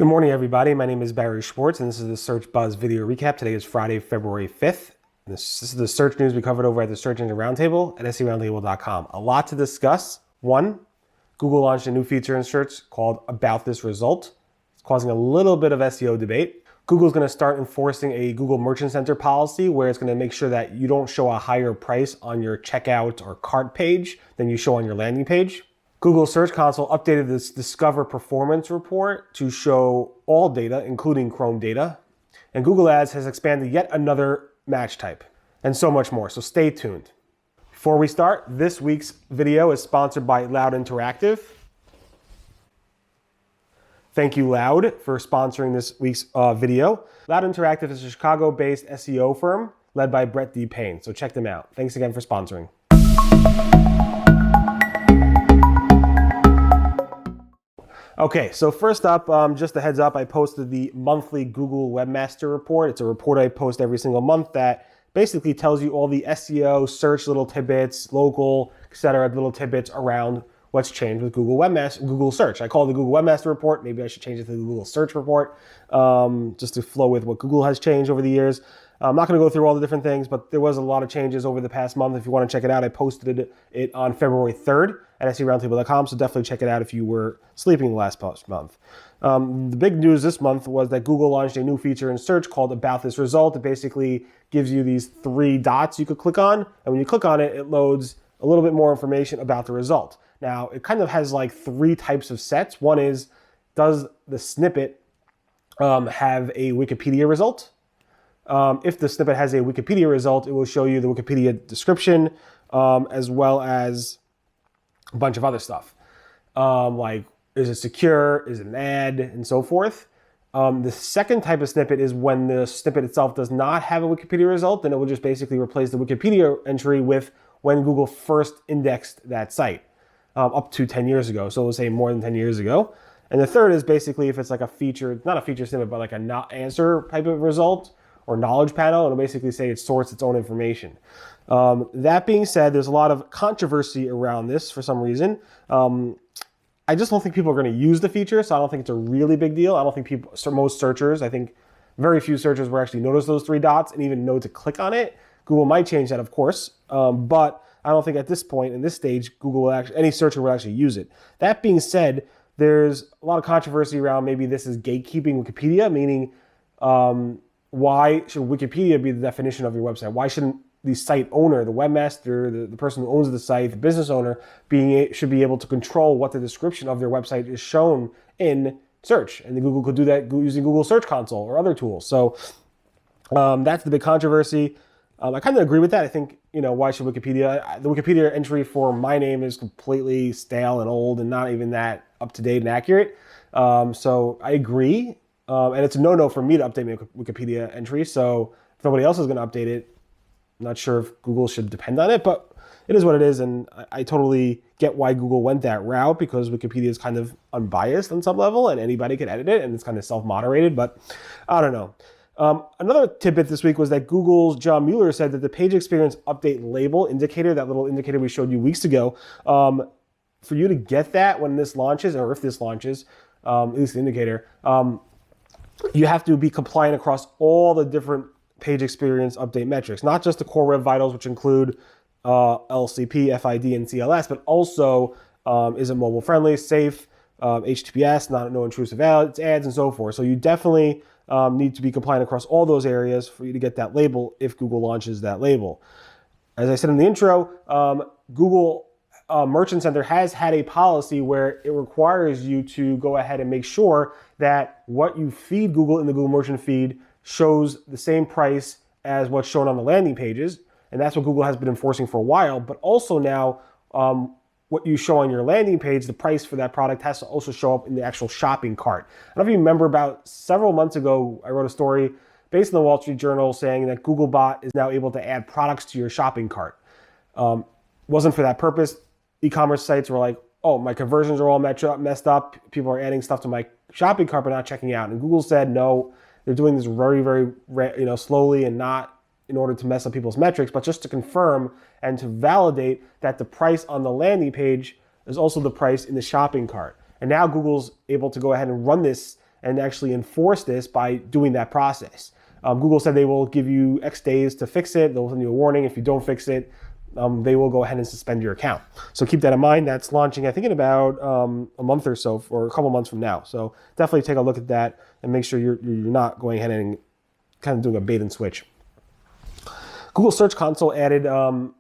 Good morning, everybody. My name is Barry Schwartz, and this is the Search Buzz video recap. Today is Friday, February 5th. This is the search news we covered over at the Search Engine Roundtable at seroundtable.com. A lot to discuss. One, Google launched a new feature in search called About This Result. It's causing a little bit of SEO debate. Google's going to start enforcing a Google Merchant Center policy where it's going to make sure that you don't show a higher price on your checkout or cart page than you show on your landing page. Google Search Console updated this Discover Performance report to show all data, including Chrome data. And Google Ads has expanded yet another match type, and so much more, so stay tuned. Before we start, this week's video is sponsored by Loud Interactive. Thank you, Loud, for sponsoring this week's video. Loud Interactive is a Chicago-based SEO firm led by Brett D. Payne, so check them out. Thanks again for sponsoring. Okay, so first up, just a heads up, I posted the monthly Google Webmaster report. It's a report I post every single month that basically tells you all the SEO, search little tidbits, local, etc., little tidbits around what's changed with Google Webmaster, Google Search. I call it the Google Webmaster report. Maybe I should change it to the Google Search report, just to flow with what Google has changed over the years. I'm not going to go through all the different things, but there was a lot of changes over the past month. If you want to check it out, I posted it on February 3rd at seroundtable.com, so definitely check it out if you were sleeping the last month. The big news this month was that Google launched a new feature in search called About This Result. It basically gives you these three dots you could click on, and when you click on it, it loads a little bit more information about the result. Now, it kind of has like three types of sets. One is, does the snippet have a Wikipedia result? If the snippet has a Wikipedia result, it will show you the Wikipedia description, as well as a bunch of other stuff. Like, is it secure? Is it an ad? And so forth. The second type of snippet is when the snippet itself does not have a Wikipedia result, then it will just basically replace the Wikipedia entry with when Google first indexed that site, up to 10 years ago. So we'll say more than 10 years ago. And the third is basically if it's like a feature, not a feature snippet, but like a not answer type of result, or knowledge panel, it'll basically say it sorts its own information. That being said, there's a lot of controversy around this for some reason. I just don't think people are going to use the feature, so I don't think it's a really big deal. I don't think most searchers, I think very few searchers will actually notice those three dots and even know to click on it. Google might change that, of course, but I don't think at this point, in this stage, Google will actually, any searcher will actually use it. That being said, there's a lot of controversy around maybe this is gatekeeping Wikipedia, meaning why should Wikipedia be the definition of your website? Why shouldn't the site owner, the webmaster, the person who owns the site, the business owner, should be able to control what the description of their website is shown in search? And the Google could do that using Google Search Console or other tools. So that's the big controversy. I kind of agree with that. I think, why should Wikipedia? The Wikipedia entry for my name is completely stale and old and not even that up to date and accurate. So I agree. And it's a no-no for me to update my Wikipedia entry. So if nobody else is going to update it, I'm not sure if Google should depend on it, but it is what it is. And I totally get why Google went that route, because Wikipedia is kind of unbiased on some level and anybody can edit it and it's kind of self-moderated, but I don't know. Another tidbit this week was that Google's John Mueller said that the page experience update label indicator, that little indicator we showed you weeks ago, for you to get that when this launches, or if this launches, at least the indicator, you have to be compliant across all the different page experience update metrics, not just the core web vitals, which include LCP, FID, and CLS, but also is it mobile friendly, safe, HTTPS, no intrusive ads, and so forth. So you definitely need to be compliant across all those areas for you to get that label if Google launches that label. As I said in the intro, Google Merchant Center has had a policy where it requires you to go ahead and make sure that what you feed Google in the Google Merchant feed shows the same price as what's shown on the landing pages. And that's what Google has been enforcing for a while. But also now, what you show on your landing page, the price for that product has to also show up in the actual shopping cart. I don't know if you remember, about several months ago, I wrote a story based on the Wall Street Journal saying that Googlebot is now able to add products to your shopping cart. Wasn't for that purpose. E-commerce sites were like, oh, my conversions are all messed up. People are adding stuff to my shopping cart but not checking out. And Google said, no, they're doing this very, very slowly and not in order to mess up people's metrics, but just to confirm and to validate that the price on the landing page is also the price in the shopping cart. And now Google's able to go ahead and run this and actually enforce this by doing that process. Google said they will give you X days to fix it. They'll send you a warning. If you don't fix it, they will go ahead and suspend your account. So keep that in mind. That's launching, I think, in about a month or so, or a couple months from now. So definitely take a look at that and make sure you're not going ahead and kind of doing a bait and switch. Google Search Console added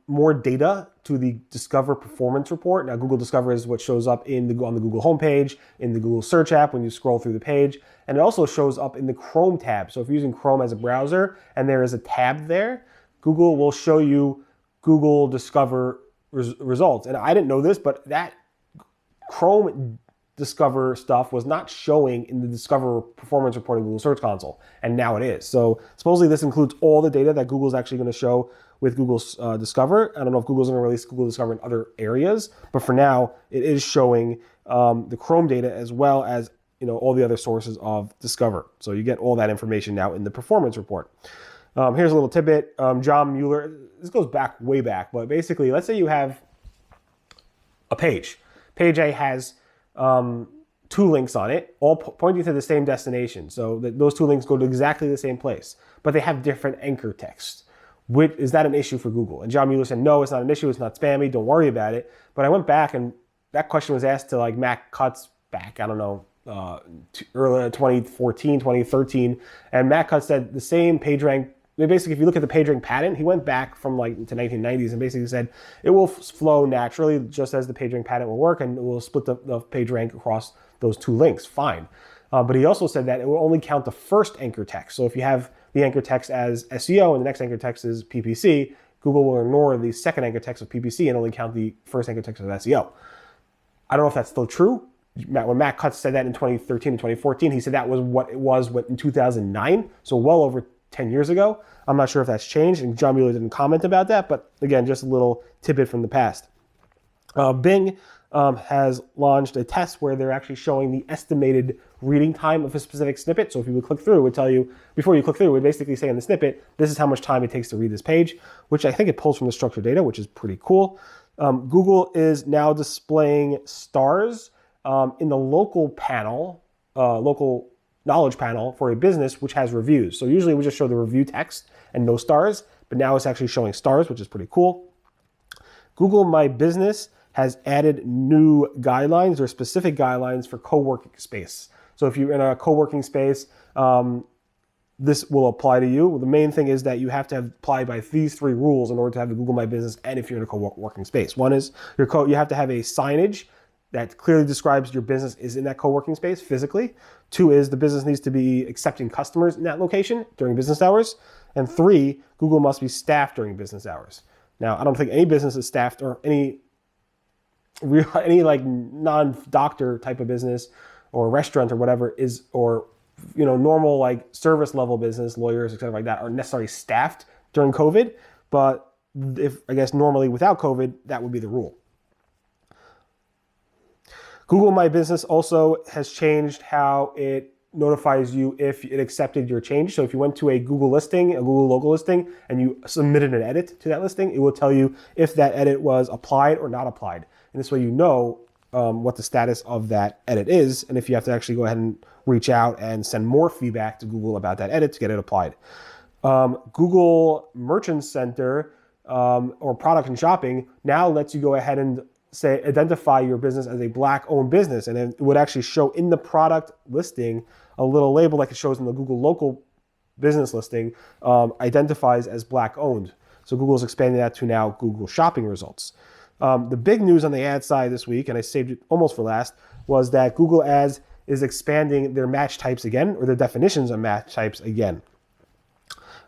more data to the Discover performance report. Now, Google Discover is what shows up on the Google homepage, in the Google Search app when you scroll through the page, and it also shows up in the Chrome tab. So if you're using Chrome as a browser and there is a tab there, Google will show you Google Discover results. And I didn't know this, but that Chrome Discover stuff was not showing in the Discover performance report in Google Search Console, and now it is. So supposedly this includes all the data that Google's actually going to show with Google Discover. I don't know if Google's going to release Google Discover in other areas, but for now it is showing the Chrome data as well as all the other sources of Discover. So you get all that information now in the performance report. Here's a little tidbit. John Mueller, this goes back way back, but basically, let's say you have a page. Page A has 2 links on it, all pointing to the same destination. So those 2 links go to exactly the same place, but they have different anchor text. Is that an issue for Google? And John Mueller said, no, it's not an issue. It's not spammy. Don't worry about it. But I went back, and that question was asked to like Matt Cutts back, I don't know, early 2014, 2013. And Matt Cutts said the same PageRank. Basically, if you look at the PageRank pattern, he went back from to 1990s and basically said it will flow naturally, just as the PageRank pattern will work, and it will split the PageRank across those 2 links. Fine. But he also said that it will only count the first anchor text. So if you have the anchor text as SEO and the next anchor text is PPC, Google will ignore the second anchor text of PPC and only count the first anchor text of SEO. I don't know if that's still true. When Matt Cutts said that in 2013 and 2014, he said that was what it was in 2009, so well over 10 years ago. I'm not sure if that's changed, and John Mueller didn't comment about that, but again, just a little tidbit from the past. Bing has launched a test where they're actually showing the estimated reading time of a specific snippet. So if you would click through, it would tell you, before you click through, it would basically say in the snippet, this is how much time it takes to read this page, which I think it pulls from the structured data, which is pretty cool. Google is now displaying stars in the local panel, local knowledge panel for a business which has reviews. So usually we just show the review text and no stars, but now it's actually showing stars, which is pretty cool. Google My Business has added new guidelines or specific guidelines for co-working space. So if you're in a co-working space, this will apply to you. The main thing is that you have to apply by these 3 rules in order to have a Google My Business, and if you're in a co-working space. One is you have to have a signage that clearly describes your business is in that co-working space physically. 2 is the business needs to be accepting customers in that location during business hours. And 3, Google must be staffed during business hours. Now, I don't think any business is staffed, or any like non-doctor type of business or restaurant or whatever is, or normal like service level business, lawyers, etc. like that, are necessarily staffed during COVID. But if I guess normally without COVID, that would be the rule. Google My Business also has changed how it notifies you if it accepted your change. So if you went to a Google listing, a Google local listing, and you submitted an edit to that listing, it will tell you if that edit was applied or not applied. And this way you know what the status of that edit is, and if you have to actually go ahead and reach out and send more feedback to Google about that edit to get it applied. Google Merchant Center or Product and Shopping now lets you go ahead and identify your business as a Black-owned business, and it would actually show in the product listing a little label like it shows in the Google local business listing, identifies as Black-owned. So Google's expanding that to now Google Shopping results. The big news on the ad side this week, and I saved it almost for last, was that Google Ads is expanding their match types again, or their definitions of match types again.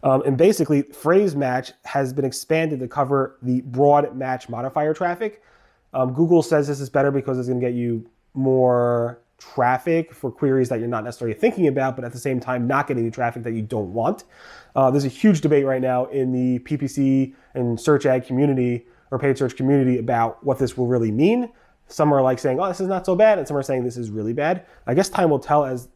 And basically, phrase match has been expanded to cover the broad match modifier traffic. Google says this is better because it's going to get you more traffic for queries that you're not necessarily thinking about, but at the same time not getting the traffic that you don't want. There's a huge debate right now in the PPC and search ad community or paid search community about what this will really mean. Some are like saying, oh, this is not so bad, and some are saying this is really bad. I guess time will tell as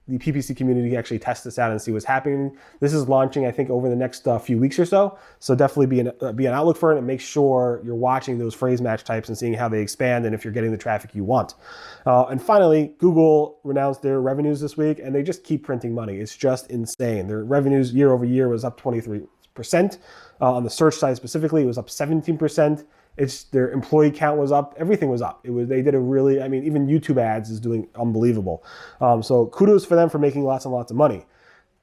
the PPC community actually test this out and see what's happening. This is launching, I think, over the next few weeks or so. So definitely be an outlook for it, and make sure you're watching those phrase match types and seeing how they expand and if you're getting the traffic you want. And finally, Google announced their revenues this week, and they just keep printing money. It's just insane. Their revenues year over year was up 23%. On the search side specifically, it was up 17%. Their employee count was up. Everything was up. They did a really, I mean, even YouTube ads is doing unbelievable. So kudos for them for making lots and lots of money.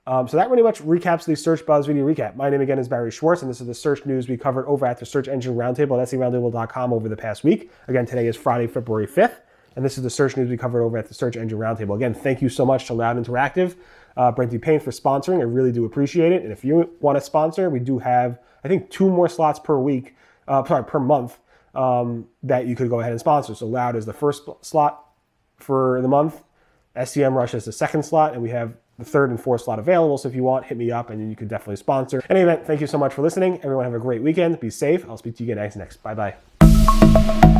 So that pretty much recaps the Search Buzz video recap. My name again is Barry Schwartz, and this is the search news we covered over at the Search Engine Roundtable at seroundtable.com over the past week. Again, today is Friday, February 5th, and this is the search news we covered over at the Search Engine Roundtable. Again, thank you so much to Loud Interactive, Brent DuPain for sponsoring. I really do appreciate it. And if you want to sponsor, we do have, I think, 2 more slots per month that you could go ahead and sponsor. So Loud is the first slot for the month, SEM Rush is the second slot, and we have the third and fourth slot available. So if you want, hit me up and you could definitely sponsor. In any event, thank you so much for listening. Everyone have a great weekend. Be safe. I'll speak to you again next. Bye-bye.